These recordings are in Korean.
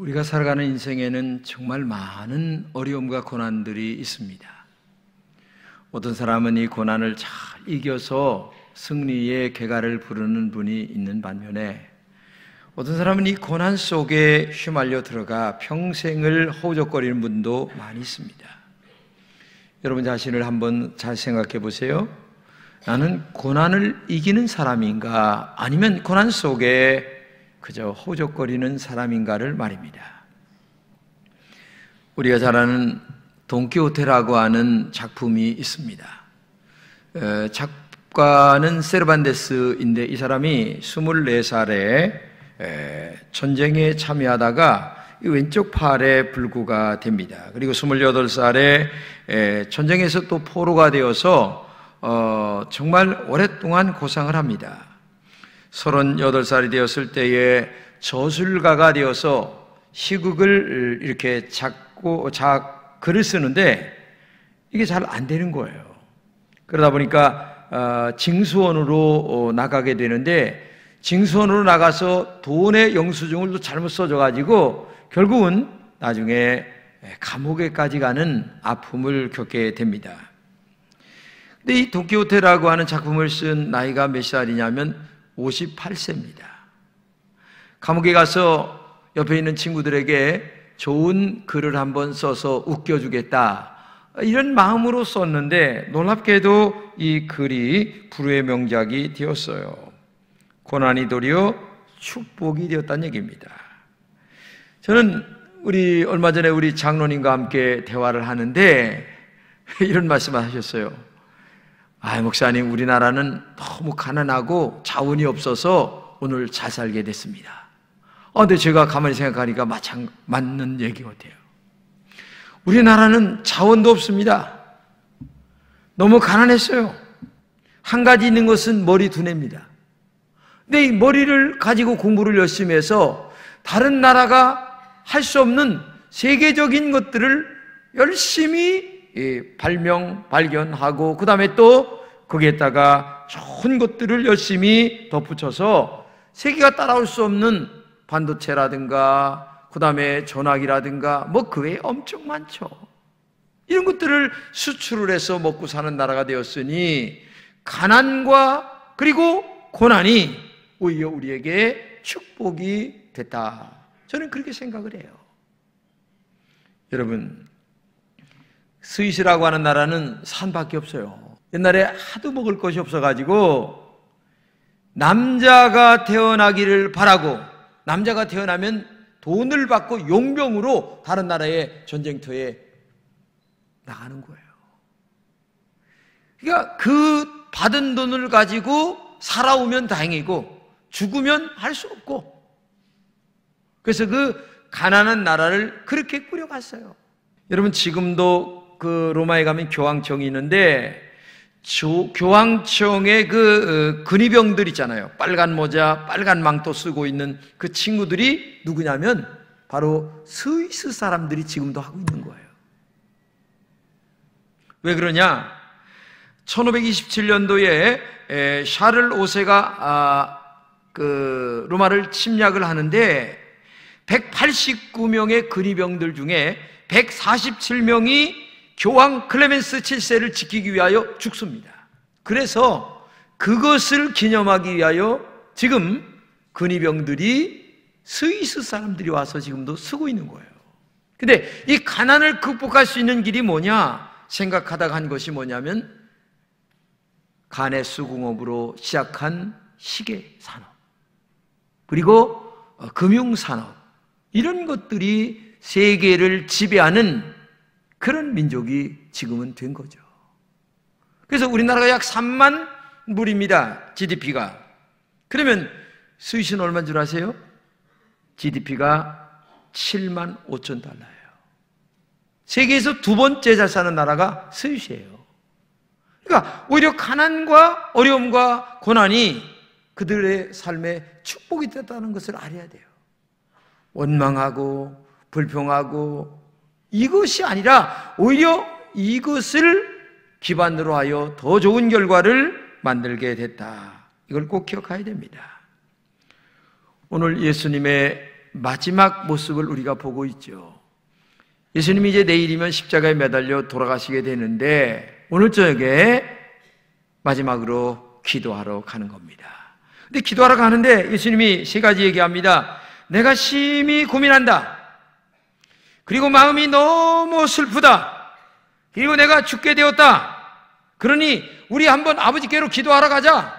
우리가 살아가는 인생에는 정말 많은 어려움과 고난들이 있습니다. 어떤 사람은 이 고난을 잘 이겨서 승리의 궤가를 부르는 분이 있는 반면에 어떤 사람은 이 고난 속에 휘말려 들어가 평생을 허우적거리는 분도 많이 있습니다. 여러분 자신을 한번 잘 생각해 보세요. 나는 고난을 이기는 사람인가 아니면 고난 속에 그저 허우적거리는 사람인가를 말입니다. 우리가 잘 아는 돈키호테라고 하는 작품이 있습니다. 작가는 세르반테스인데 이 사람이 24살에 전쟁에 참여하다가 왼쪽 팔에 불구가 됩니다. 그리고 28살에 전쟁에서 또 포로가 되어서 정말 오랫동안 고생을 합니다. 38살이 되었을 때에 저술가가 되어서 희극을 이렇게 글을 쓰는데 이게 잘 안 되는 거예요. 그러다 보니까 징수원으로 나가게 되는데 징수원으로 나가서 돈의 영수증을 또 잘못 써줘가지고 결국은 나중에 감옥에까지 가는 아픔을 겪게 됩니다. 근데 이 돈키호테라고 하는 작품을 쓴 나이가 몇 살이냐면 58세입니다. 감옥에 가서 옆에 있는 친구들에게 좋은 글을 한번 써서 웃겨주겠다 이런 마음으로 썼는데 놀랍게도 이 글이 불후의 명작이 되었어요. 고난이 도리어 축복이 되었다는 얘기입니다. 저는 얼마 전에 우리 장로님과 함께 대화를 하는데 이런 말씀을 하셨어요. 목사님, 우리나라는 너무 가난하고 자원이 없어서 오늘 잘 살게 됐습니다. 근데 제가 가만히 생각하니까 맞는 얘기 같아요. 우리나라는 자원도 없습니다. 너무 가난했어요. 한 가지 있는 것은 머리 두뇌입니다. 근데 이 머리를 가지고 공부를 열심히 해서 다른 나라가 할 수 없는 세계적인 것들을 열심히 발견하고 그 다음에 또 거기에다가 좋은 것들을 열심히 덧붙여서 세계가 따라올 수 없는 반도체라든가 그 다음에 전화기라든가 그 외에 엄청 많죠. 이런 것들을 수출을 해서 먹고 사는 나라가 되었으니 가난과 그리고 고난이 오히려 우리에게 축복이 됐다. 저는 그렇게 생각을 해요. 여러분, 스위스라고 하는 나라는 산밖에 없어요. 옛날에 하도 먹을 것이 없어가지고 남자가 태어나기를 바라고 남자가 태어나면 돈을 받고 용병으로 다른 나라의 전쟁터에 나가는 거예요. 그러니까 그 받은 돈을 가지고 살아오면 다행이고 죽으면 할 수 없고 그래서 그 가난한 나라를 그렇게 꾸려갔어요. 여러분 지금도 그 로마에 가면 교황청이 있는데 교황청의 그 근위병들 있잖아요. 빨간 모자, 빨간 망토 쓰고 있는 그 친구들이 누구냐면 바로 스위스 사람들이 지금도 하고 있는 거예요. 왜 그러냐? 1527년도에 샤를 5세가 그 로마를 침략을 하는데 189명의 근위병들 중에 147명이 교황 클레멘스 7세를 지키기 위하여 죽습니다. 그래서 그것을 기념하기 위하여 지금 근위병들이 스위스 사람들이 와서 지금도 쓰고 있는 거예요. 근데 이 가난을 극복할 수 있는 길이 뭐냐 생각하다가 한 것이 뭐냐면 간의 수공업으로 시작한 시계 산업 그리고 금융 산업 이런 것들이 세계를 지배하는 그런 민족이 지금은 된 거죠. 그래서 우리나라가 약 3만 불입니다. GDP가. 그러면 스위스는 얼마인 줄 아세요? GDP가 7만 5천 달러예요. 세계에서 두 번째 잘 사는 나라가 스위스예요. 그러니까 오히려 가난과 어려움과 고난이 그들의 삶에 축복이 됐다는 것을 알아야 돼요. 원망하고 불평하고 이것이 아니라 오히려 이것을 기반으로 하여 더 좋은 결과를 만들게 됐다. 이걸 꼭 기억해야 됩니다. 오늘 예수님의 마지막 모습을 우리가 보고 있죠. 예수님이 이제 내일이면 십자가에 매달려 돌아가시게 되는데 오늘 저녁에 마지막으로 기도하러 가는 겁니다. 근데 기도하러 가는데 예수님이 세 가지 얘기합니다. 내가 심히 고민한다. 그리고 마음이 너무 슬프다. 그리고 내가 죽게 되었다. 그러니 우리 한번 아버지께로 기도하러 가자.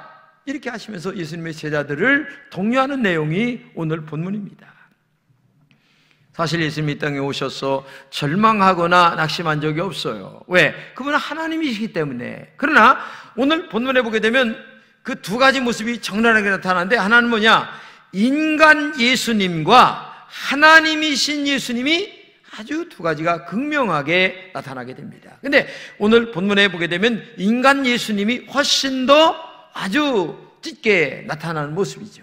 이렇게 하시면서 예수님의 제자들을 독려하는 내용이 오늘 본문입니다. 사실 예수님이 이 땅에 오셔서 절망하거나 낙심한 적이 없어요. 왜? 그분은 하나님이시기 때문에. 그러나 오늘 본문에 보게 되면 그 두 가지 모습이 적나라하게 나타나는데, 하나는 뭐냐? 인간 예수님과 하나님이신 예수님이 아주 두 가지가 극명하게 나타나게 됩니다. 근데 오늘 본문에 보게 되면 인간 예수님이 훨씬 더 아주 짙게 나타나는 모습이죠.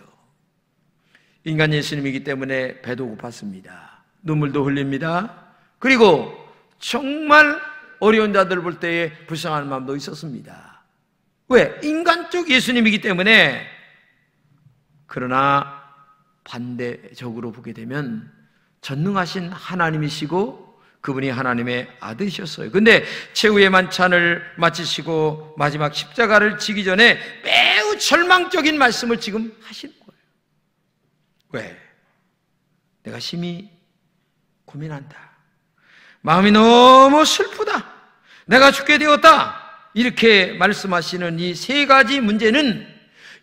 인간 예수님이기 때문에 배도 고팠습니다. 눈물도 흘립니다. 그리고 정말 어려운 자들 볼 때에 불쌍한 마음도 있었습니다. 왜? 인간적 예수님이기 때문에. 그러나 반대적으로 보게 되면 전능하신 하나님이시고 그분이 하나님의 아들이셨어요. 근데 최후의 만찬을 마치시고 마지막 십자가를 지기 전에 매우 절망적인 말씀을 지금 하시는 거예요. 왜? 내가 심히 고민한다. 마음이 너무 슬프다. 내가 죽게 되었다. 이렇게 말씀하시는 이 세 가지 문제는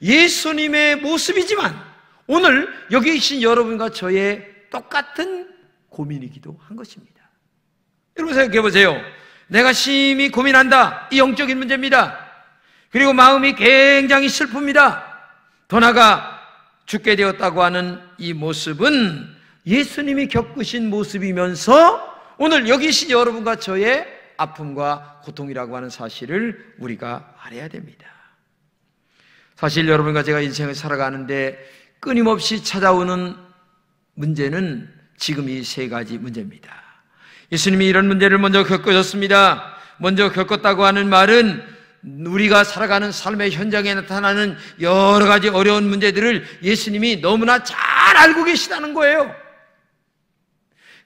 예수님의 모습이지만 오늘 여기 계신 여러분과 저의 똑같은 고민이기도 한 것입니다. 여러분 생각해 보세요. 내가 심히 고민한다. 이 영적인 문제입니다. 그리고 마음이 굉장히 슬픕니다. 더 나아가 죽게 되었다고 하는 이 모습은 예수님이 겪으신 모습이면서 오늘 여기 계신 여러분과 저의 아픔과 고통이라고 하는 사실을 우리가 알아야 됩니다. 사실 여러분과 제가 인생을 살아가는데 끊임없이 찾아오는 문제는 지금 이 세 가지 문제입니다. 예수님이 이런 문제를 먼저 겪으셨습니다. 먼저 겪었다고 하는 말은 우리가 살아가는 삶의 현장에 나타나는 여러 가지 어려운 문제들을 예수님이 너무나 잘 알고 계시다는 거예요.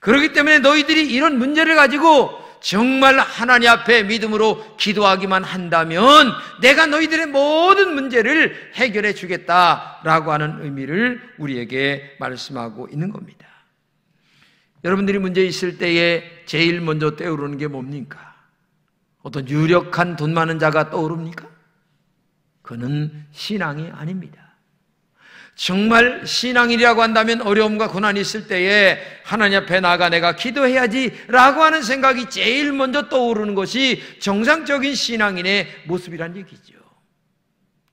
그렇기 때문에 너희들이 이런 문제를 가지고 정말 하나님 앞에 믿음으로 기도하기만 한다면 내가 너희들의 모든 문제를 해결해 주겠다라고 하는 의미를 우리에게 말씀하고 있는 겁니다. 여러분들이 문제 있을 때에 제일 먼저 떠오르는 게 뭡니까? 어떤 유력한 돈 많은 자가 떠오릅니까? 그는 신앙이 아닙니다. 정말 신앙이라고 한다면 어려움과 고난이 있을 때에 하나님 앞에 나가 내가 기도해야지 라고 하는 생각이 제일 먼저 떠오르는 것이 정상적인 신앙인의 모습이란 얘기죠.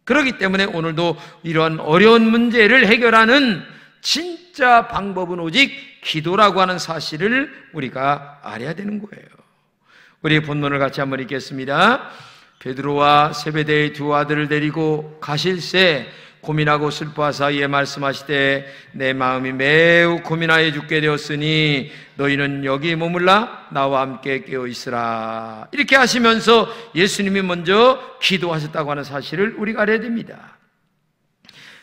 그렇기 때문에 오늘도 이런 어려운 문제를 해결하는 진짜 방법은 오직 기도라고 하는 사실을 우리가 알아야 되는 거예요. 우리 본문을 같이 한번 읽겠습니다. 베드로와 세베대의 두 아들을 데리고 가실새 고민하고 슬퍼하사 이에 말씀하시되 내 마음이 매우 고민하여 죽게 되었으니 너희는 여기 머물라 나와 함께 깨어 있으라. 이렇게 하시면서 예수님이 먼저 기도하셨다고 하는 사실을 우리가 알아야 됩니다.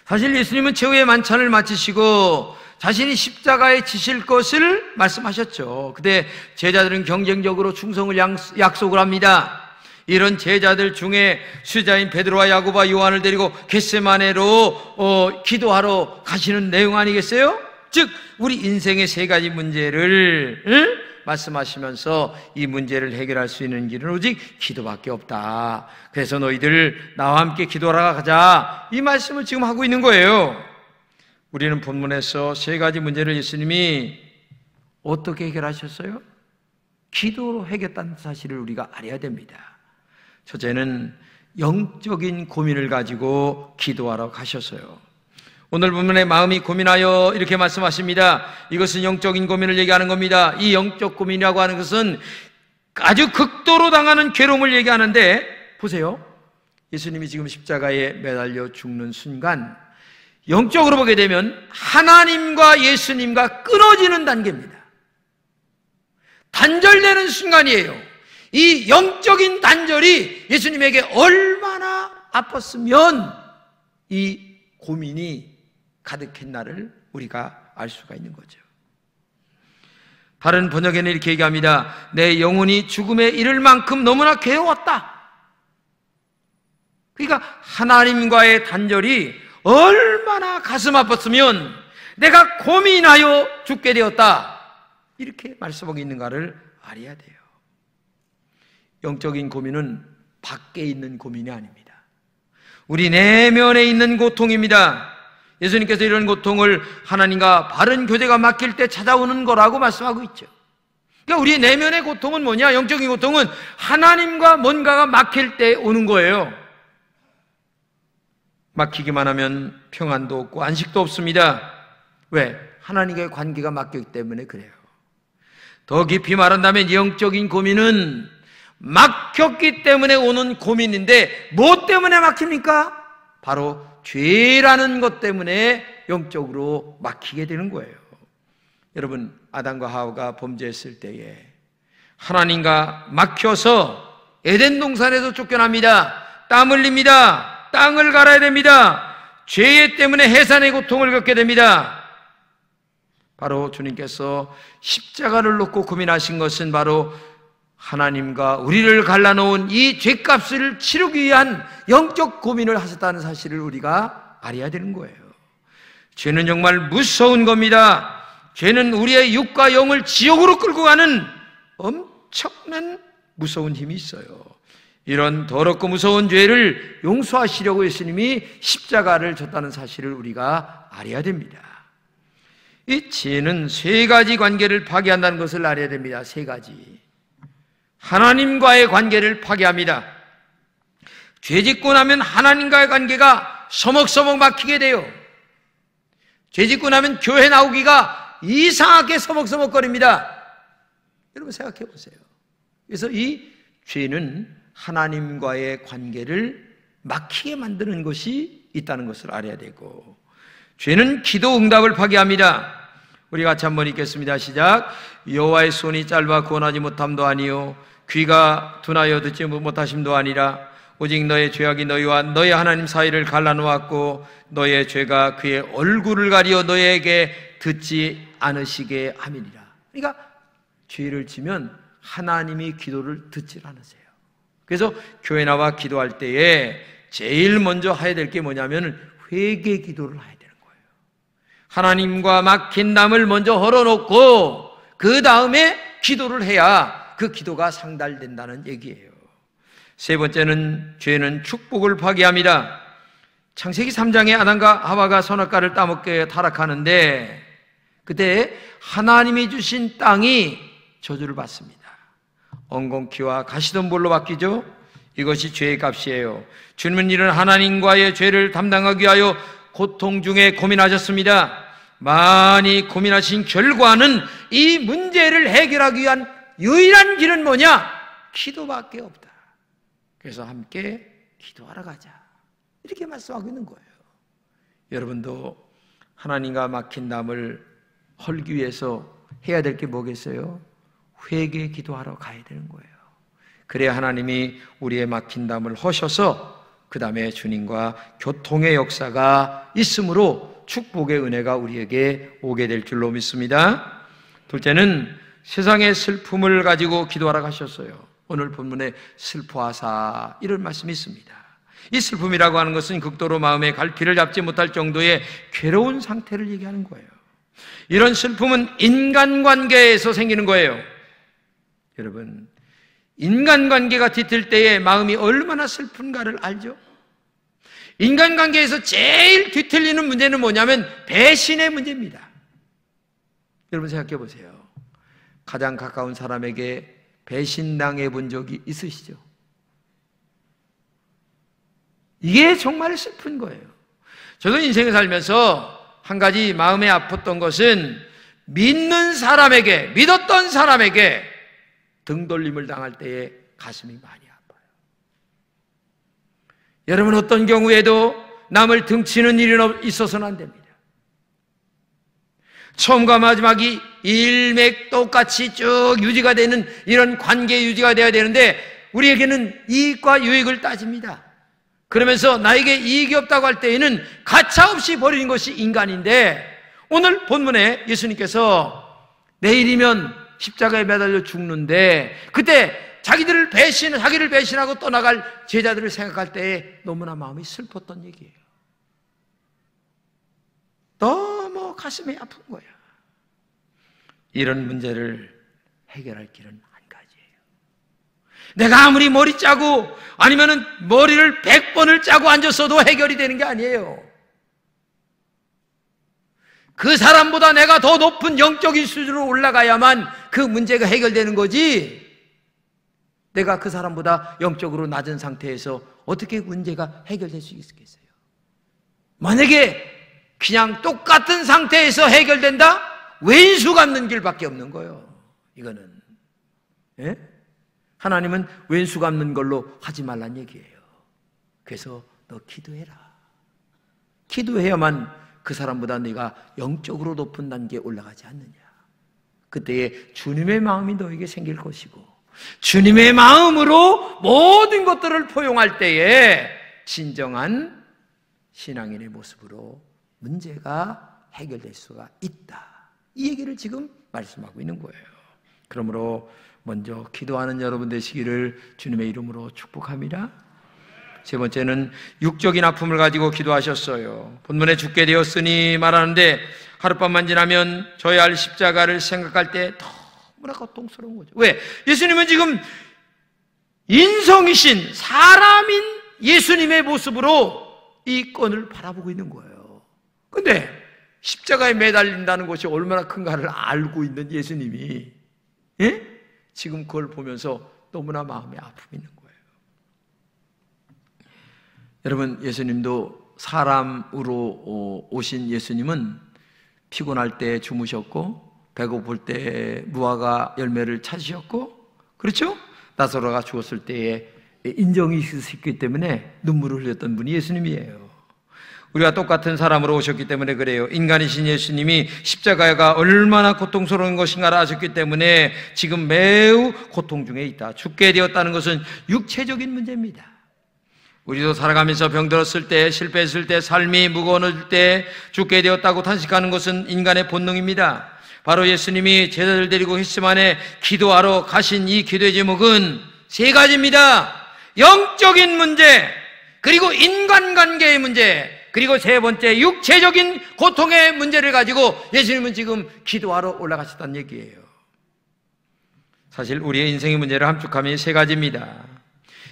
사실 예수님은 최후의 만찬을 마치시고 자신이 십자가에 지실 것을 말씀하셨죠. 근데 제자들은 경쟁적으로 충성을 약속을 합니다. 이런 제자들 중에 수자인 베드로와 야고보와 요한을 데리고 겟세마네로 기도하러 가시는 내용 아니겠어요? 즉 우리 인생의 세 가지 문제를 말씀하시면서 이 문제를 해결할 수 있는 길은 오직 기도밖에 없다. 그래서 너희들 나와 함께 기도하러 가자. 이 말씀을 지금 하고 있는 거예요. 우리는 본문에서 세 가지 문제를 예수님이 어떻게 해결하셨어요? 기도로 해결했다는 사실을 우리가 알아야 됩니다. 첫째는 영적인 고민을 가지고 기도하러 가셨어요. 오늘 본문에 마음이 고민하여 이렇게 말씀하십니다. 이것은 영적인 고민을 얘기하는 겁니다. 이 영적 고민이라고 하는 것은 아주 극도로 당하는 괴로움을 얘기하는데 보세요. 예수님이 지금 십자가에 매달려 죽는 순간 영적으로 보게 되면 하나님과 예수님과 끊어지는 단계입니다. 단절되는 순간이에요. 이 영적인 단절이 예수님에게 얼마나 아팠으면 이 고민이 가득했나를 우리가 알 수가 있는 거죠. 다른 번역에는 이렇게 얘기합니다. 내 영혼이 죽음에 이를 만큼 너무나 괴로웠다. 그러니까 하나님과의 단절이 얼마나 가슴 아팠으면 내가 고민하여 죽게 되었다, 이렇게 말씀하고 있는가를 알아야 돼요. 영적인 고민은 밖에 있는 고민이 아닙니다. 우리 내면에 있는 고통입니다. 예수님께서 이런 고통을 하나님과 바른 교제가 막힐 때 찾아오는 거라고 말씀하고 있죠. 그러니까 우리 내면의 고통은 뭐냐? 영적인 고통은 하나님과 뭔가가 막힐 때 오는 거예요. 막히기만 하면 평안도 없고 안식도 없습니다. 왜? 하나님과의 관계가 막혔기 때문에 그래요. 더 깊이 말한다면 영적인 고민은 막혔기 때문에 오는 고민인데, 뭐 때문에 막힙니까? 바로 죄라는 것 때문에 영적으로 막히게 되는 거예요. 여러분, 아담과 하와가 범죄했을 때에 하나님과 막혀서 에덴 동산에서 쫓겨납니다. 땀 흘립니다. 땅을 갈아야 됩니다. 죄 때문에 해산의 고통을 겪게 됩니다. 바로 주님께서 십자가를 놓고 고민하신 것은 바로 하나님과 우리를 갈라놓은 이 죄값을 치르기 위한 영적 고민을 하셨다는 사실을 우리가 알아야 되는 거예요. 죄는 정말 무서운 겁니다. 죄는 우리의 육과 영을 지옥으로 끌고 가는 엄청난 무서운 힘이 있어요. 이런 더럽고 무서운 죄를 용서하시려고 예수님이 십자가를 졌다는 사실을 우리가 알아야 됩니다. 이 죄는 세 가지 관계를 파괴한다는 것을 알아야 됩니다. 세 가지. 하나님과의 관계를 파괴합니다. 죄 짓고 나면 하나님과의 관계가 서먹서먹 막히게 돼요. 죄 짓고 나면 교회 나오기가 이상하게 서먹서먹거립니다. 여러분 생각해 보세요. 그래서 이 죄는 하나님과의 관계를 막히게 만드는 것이 있다는 것을 알아야 되고, 죄는 기도 응답을 파괴합니다. 우리 같이 한번 읽겠습니다. 시작. 여호와의 손이 짧아 구원하지 못함도 아니요 귀가 둔하여 듣지 못하심도 아니라 오직 너의 죄악이 너희와 너의 하나님 사이를 갈라놓았고 너의 죄가 그의 얼굴을 가리어 너에게 듣지 않으시게 함이니라. 그러니까 죄를 지면 하나님이 기도를 듣질 않으세요. 그래서 교회 나와 기도할 때에 제일 먼저 해야 될 게 뭐냐면 회개 기도를 해야 되는 거예요. 하나님과 막힌 담을 먼저 헐어놓고 그 다음에 기도를 해야 그 기도가 상달된다는 얘기예요. 세 번째는 죄는 축복을 파괴합니다. 창세기 3장에 아담과 하와가 선악과를 따먹게 타락하는데 그때 하나님이 주신 땅이 저주를 받습니다. 엉겅퀴와 가시덤불로 바뀌죠. 이것이 죄의 값이에요. 주님은 이런 하나님과의 죄를 담당하기 위하여 고통 중에 고민하셨습니다. 많이 고민하신 결과는 이 문제를 해결하기 위한 유일한 길은 뭐냐? 기도밖에 없다. 그래서 함께 기도하러 가자, 이렇게 말씀하고 있는 거예요. 여러분도 하나님과 막힌 담을 헐기 위해서 해야 될 게 뭐겠어요? 회개 기도하러 가야 되는 거예요. 그래야 하나님이 우리의 막힌 담을 허셔서 그 다음에 주님과 교통의 역사가 있으므로 축복의 은혜가 우리에게 오게 될 줄로 믿습니다. 둘째는 세상의 슬픔을 가지고 기도하러 가셨어요. 오늘 본문에 슬퍼하사 이런 말씀이 있습니다. 이 슬픔이라고 하는 것은 극도로 마음의 갈피를 잡지 못할 정도의 괴로운 상태를 얘기하는 거예요. 이런 슬픔은 인간관계에서 생기는 거예요. 여러분, 인간관계가 뒤틀 때에 마음이 얼마나 슬픈가를 알죠? 인간관계에서 제일 뒤틀리는 문제는 뭐냐면 배신의 문제입니다. 여러분 생각해 보세요. 가장 가까운 사람에게 배신당해 본 적이 있으시죠? 이게 정말 슬픈 거예요. 저도 인생을 살면서 한 가지 마음에 아팠던 것은 믿었던 사람에게 등돌림을 당할 때에 가슴이 많이 아파요. 여러분, 어떤 경우에도 남을 등치는 일이 있어서는 안 됩니다. 처음과 마지막이 일맥똑같이 쭉 유지가 되는 이런 관계 유지가 되어야 되는데 우리에게는 이익과 유익을 따집니다. 그러면서 나에게 이익이 없다고 할 때에는 가차없이 버리는 것이 인간인데, 오늘 본문에 예수님께서 내일이면 십자가에 매달려 죽는데 그때 자기를 배신하고 떠나갈 제자들을 생각할 때에 너무나 마음이 슬펐던 얘기예요. 너무 가슴이 아픈 거야. 이런 문제를 해결할 길은 한 가지예요. 내가 아무리 머리 짜고 아니면은 머리를 100번을 짜고 앉았어도 해결이 되는 게 아니에요. 그 사람보다 내가 더 높은 영적인 수준으로 올라가야만 그 문제가 해결되는 거지, 내가 그 사람보다 영적으로 낮은 상태에서 어떻게 문제가 해결될 수 있겠어요? 만약에 그냥 똑같은 상태에서 해결된다? 왼수 갚는 길밖에 없는 거예요. 이거는. 예? 하나님은 왼수 갚는 걸로 하지 말란 얘기예요. 그래서 너 기도해라. 기도해야만 그 사람보다 네가 영적으로 높은 단계에 올라가지 않느냐. 그때에 주님의 마음이 너에게 생길 것이고, 주님의 마음으로 모든 것들을 포용할 때에 진정한 신앙인의 모습으로 문제가 해결될 수가 있다. 이 얘기를 지금 말씀하고 있는 거예요. 그러므로 먼저 기도하는 여러분 되시기를 주님의 이름으로 축복합니다. 세 번째는 육적인 아픔을 가지고 기도하셨어요. 본문에 죽게 되었으니 말하는데, 하룻밤만 지나면 져야 할 십자가를 생각할 때 너무나 고통스러운 거죠. 왜? 예수님은 지금 인성이신 사람인 예수님의 모습으로 이 건을 바라보고 있는 거예요. 근데 십자가에 매달린다는 것이 얼마나 큰가를 알고 있는 예수님이, 예? 지금 그걸 보면서 너무나 마음에 아픔이 있는 거예요. 여러분, 예수님도 사람으로 오신 예수님은 피곤할 때 주무셨고, 배고플 때 무화과 열매를 찾으셨고, 그렇죠? 나사로가 죽었을 때에 인정이 있었기 때문에 눈물을 흘렸던 분이 예수님이에요. 우리가 똑같은 사람으로 오셨기 때문에 그래요. 인간이신 예수님이 십자가가 얼마나 고통스러운 것인가를 아셨기 때문에 지금 매우 고통 중에 있다. 죽게 되었다는 것은 육체적인 문제입니다. 우리도 살아가면서 병들었을 때, 실패했을 때, 삶이 무거워질 때 죽게 되었다고 탄식하는 것은 인간의 본능입니다. 바로 예수님이 제자들 데리고 겟세마네 기도하러 가신 이 기도의 제목은 세 가지입니다. 영적인 문제, 그리고 인간관계의 문제, 그리고 세 번째 육체적인 고통의 문제를 가지고 예수님은 지금 기도하러 올라가셨다는 얘기예요. 사실 우리의 인생의 문제를 함축하면 세 가지입니다.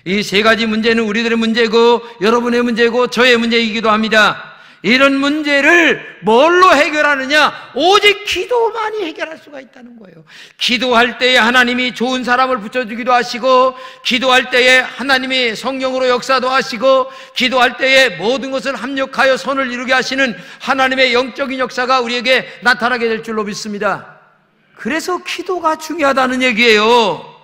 이 세 가지 문제는 우리들의 문제고 여러분의 문제고 저의 문제이기도 합니다. 이런 문제를 뭘로 해결하느냐? 오직 기도만이 해결할 수가 있다는 거예요. 기도할 때에 하나님이 좋은 사람을 붙여주기도 하시고, 기도할 때에 하나님이 성령으로 역사도 하시고, 기도할 때에 모든 것을 합력하여 선을 이루게 하시는 하나님의 영적인 역사가 우리에게 나타나게 될 줄로 믿습니다. 그래서 기도가 중요하다는 얘기예요.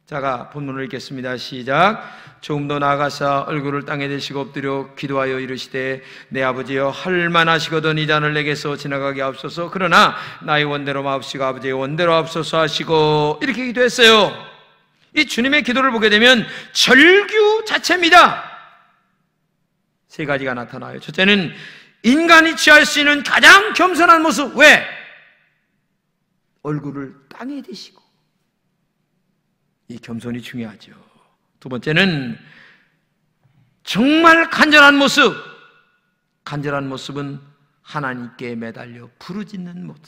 자가 본문을 읽겠습니다. 시작. 조금 더 나아가사 얼굴을 땅에 대시고 엎드려 기도하여 이르시되, 내 아버지여, 할만하시거든 이 잔을 내게서 지나가게 하옵소서. 그러나 나의 원대로 마옵시고 아버지의 원대로 하옵소서 하시고, 이렇게 기도했어요. 이 주님의 기도를 보게 되면 절규 자체입니다. 세 가지가 나타나요. 첫째는 인간이 취할 수 있는 가장 겸손한 모습. 왜? 얼굴을 땅에 대시고. 이 겸손이 중요하죠. 두 번째는 정말 간절한 모습. 간절한 모습은 하나님께 매달려 부르짖는 모습.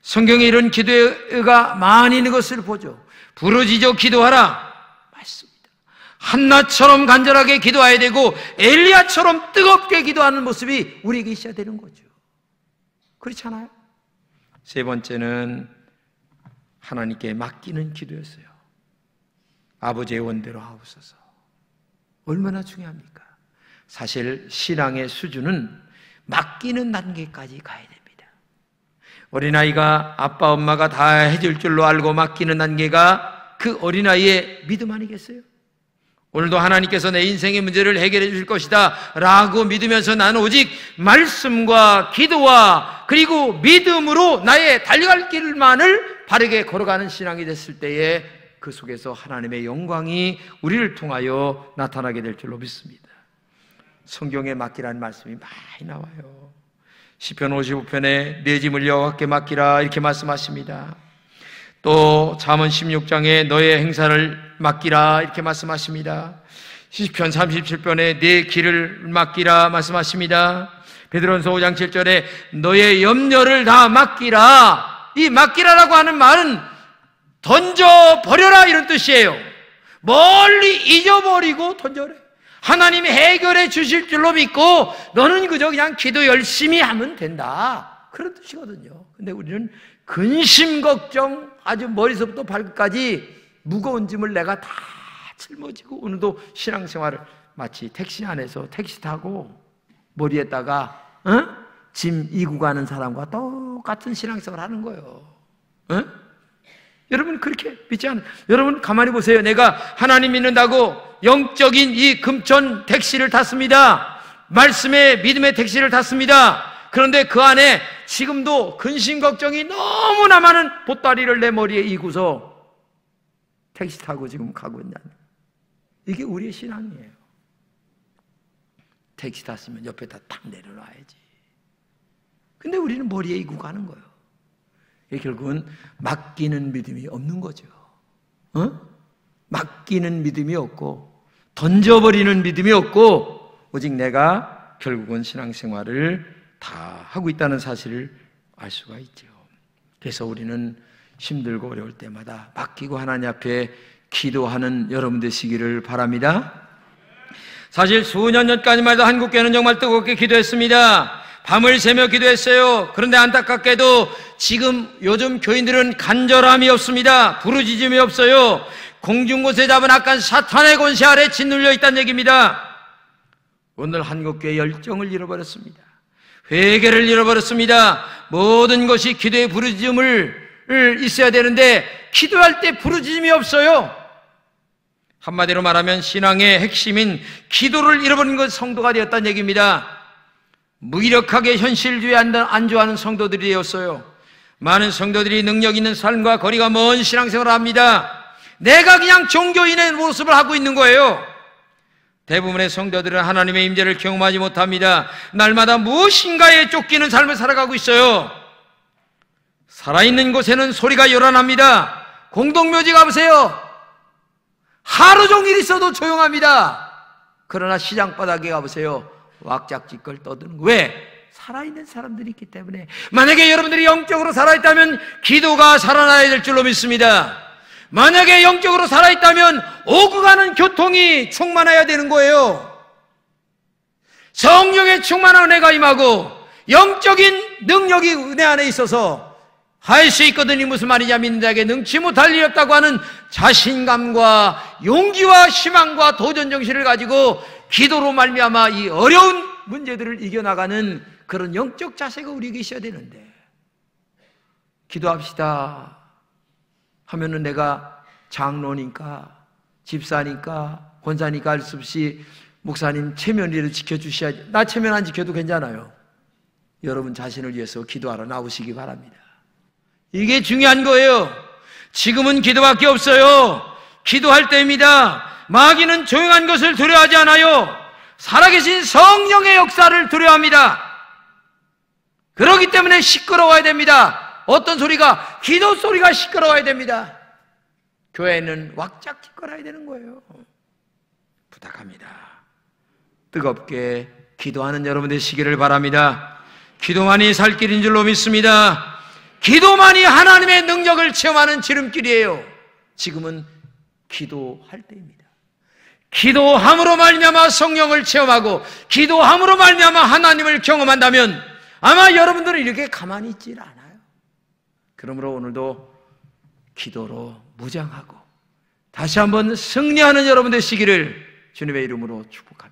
성경에 이런 기도가 많이 있는 것을 보죠. 부르짖어 기도하라. 맞습니다. 한나처럼 간절하게 기도해야 되고 엘리야처럼 뜨겁게 기도하는 모습이 우리에게 있어야 되는 거죠. 그렇지 않아요? 세 번째는 하나님께 맡기는 기도였어요. 아버지의 원대로 하옵소서. 얼마나 중요합니까? 사실 신앙의 수준은 맡기는 단계까지 가야 됩니다. 어린아이가 아빠 엄마가 다 해줄 줄로 알고 맡기는 단계가 그 어린아이의 믿음 아니겠어요? 오늘도 하나님께서 내 인생의 문제를 해결해 주실 것이다 라고 믿으면서 나는 오직 말씀과 기도와 그리고 믿음으로 나의 달려갈 길만을 바르게 걸어가는 신앙이 됐을 때에 그 속에서 하나님의 영광이 우리를 통하여 나타나게 될 줄로 믿습니다. 성경에 맡기라는 말씀이 많이 나와요. 시편 55편에 내 짐을 여호와께 맡기라 이렇게 말씀하십니다. 또 잠언 16장에 너의 행사를 맡기라 이렇게 말씀하십니다. 시편 37편에 내 길을 맡기라 말씀하십니다. 베드로전서 5장 7절에 너의 염려를 다 맡기라. 이 맡기라라고 하는 말은 던져버려라 이런 뜻이에요. 멀리 잊어버리고 던져라. 하나님이 해결해 주실 줄로 믿고 너는 그저 그냥 기도 열심히 하면 된다, 그런 뜻이거든요. 근데 우리는 근심 걱정 아주 머리서부터 발끝까지 무거운 짐을 내가 다 짊어지고, 오늘도 신앙생활을 마치 택시 안에서 택시 타고 머리에다가 짐 이고 가는 사람과 똑같은 신앙생활 하는 거예요. 여러분 그렇게 믿지 않아요? 여러분 가만히 보세요. 내가 하나님 믿는다고 영적인 이 금천 택시를 탔습니다. 말씀의 믿음의 택시를 탔습니다. 그런데 그 안에 지금도 근심 걱정이 너무나 많은 보따리를 내 머리에 이고서 택시 타고 지금 가고 있냐. 이게 우리의 신앙이에요. 택시 탔으면 옆에다 탁 내려놔야지. 근데 우리는 머리에 이고 가는 거예요. 이게 결국은 맡기는 믿음이 없는 거죠. 맡기는 믿음이 없고 던져버리는 믿음이 없고 오직 내가 결국은 신앙생활을 다 하고 있다는 사실을 알 수가 있죠. 그래서 우리는 힘들고 어려울 때마다 맡기고 하나님 앞에 기도하는 여러분 되시기를 바랍니다. 사실 수년 전까지만 해도 한국교회는 정말 뜨겁게 기도했습니다. 밤을 새며 기도했어요. 그런데 안타깝게도 지금 요즘 교인들은 간절함이 없습니다. 부르짖음이 없어요. 공중곳에 잡은 악한 사탄의 권세 아래 짓눌려 있다는 얘기입니다. 오늘 한국교회 열정을 잃어버렸습니다. 회개를 잃어버렸습니다. 모든 것이 기도의 부르짖음을 있어야 되는데 기도할 때 부르짖음이 없어요. 한마디로 말하면 신앙의 핵심인 기도를 잃어버린 것 성도가 되었다는 얘기입니다. 무기력하게 현실주의에 안주하는 성도들이 되었어요. 많은 성도들이 능력 있는 삶과 거리가 먼 신앙생활을 합니다. 내가 그냥 종교인의 모습을 하고 있는 거예요. 대부분의 성도들은 하나님의 임재를 경험하지 못합니다. 날마다 무엇인가에 쫓기는 삶을 살아가고 있어요. 살아있는 곳에는 소리가 요란합니다. 공동묘지 가보세요. 하루 종일 있어도 조용합니다. 그러나 시장 바닥에 가보세요. 왁작지껄 떠드는 거. 왜? 살아있는 사람들이 있기 때문에. 만약에 여러분들이 영적으로 살아있다면 기도가 살아나야 될 줄로 믿습니다. 만약에 영적으로 살아있다면 오고 가는 교통이 충만해야 되는 거예요. 성령의 충만한 은혜가 임하고 영적인 능력이 은혜 안에 있어서 할 수 있거든요. 무슨 말이냐, 믿는 자에게 능치 못할 일이 없다고 하는 자신감과 용기와 희망과 도전정신을 가지고 기도로 말미암아 이 어려운 문제들을 이겨나가는 그런 영적 자세가 우리에게 있어야 되는데, 기도합시다 하면은 내가 장로니까 집사니까 권사니까 할 수 없이 목사님 체면이라도 지켜주셔야지. 나 체면 안 지켜도 괜찮아요. 여러분 자신을 위해서 기도하러 나오시기 바랍니다. 이게 중요한 거예요. 지금은 기도밖에 없어요. 기도할 때입니다. 마귀는 조용한 것을 두려워하지 않아요. 살아계신 성령의 역사를 두려워합니다. 그렇기 때문에 시끄러워야 됩니다. 어떤 소리가? 기도 소리가 시끄러워야 됩니다. 교회는 왁작지껄어야 되는 거예요. 부탁합니다. 뜨겁게 기도하는 여러분 되시기를 바랍니다. 기도만이 살 길인 줄로 믿습니다. 기도만이 하나님의 능력을 체험하는 지름길이에요. 지금은 기도할 때입니다. 기도함으로 말미암아 성령을 체험하고 기도함으로 말미암아 하나님을 경험한다면 아마 여러분들은 이렇게 가만히 있질 않아요. 그러므로 오늘도 기도로 무장하고 다시 한번 승리하는 여러분 되시기를 주님의 이름으로 축복합니다.